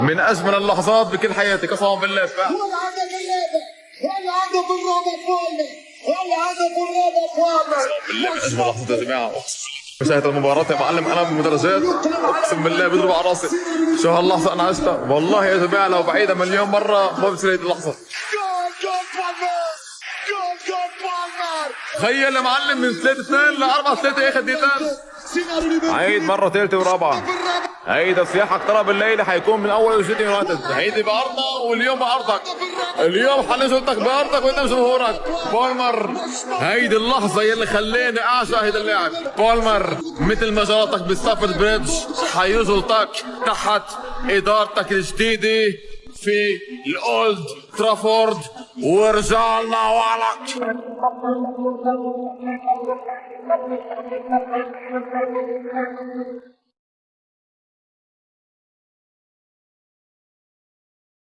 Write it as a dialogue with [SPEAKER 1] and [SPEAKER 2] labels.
[SPEAKER 1] من اجمل اللحظات بكل حياتي قسما بالله.
[SPEAKER 2] والعدد الرابع، العدد الرابع فاضل، العدد الرابع فاضل.
[SPEAKER 1] بالله من اجمل اللحظات يا جماعه. مشاهد المباراة يا معلم انا بالمدرجات اقسم بالله بيضرب على راسي. شو هاللحظة انا عشتها والله يا جماعة، لو بعيدها مليون مرة ما بتصير هيدي اللحظة.
[SPEAKER 2] جول بالمر، جول بالمر.
[SPEAKER 1] تخيل يا معلم من 3-2 ل 4-3 اخر دقيقتين. عيد مرة ثالثة ورابعة. هيدا السياح اقترب الليلة حيكون من أول وجديد يونايتد. هيدي بأرضنا واليوم بأرضك. اليوم حنزلتك بأرضك وقدام جمهورك. بالمر هيدي اللحظة يلي خلاني أعشق هيدا اللاعب. بالمر مثل ما جرتك بستافورد بريدج حيزلتك تحت إدارتك الجديدة في الأولد ترافورد ورجعنا وعلك.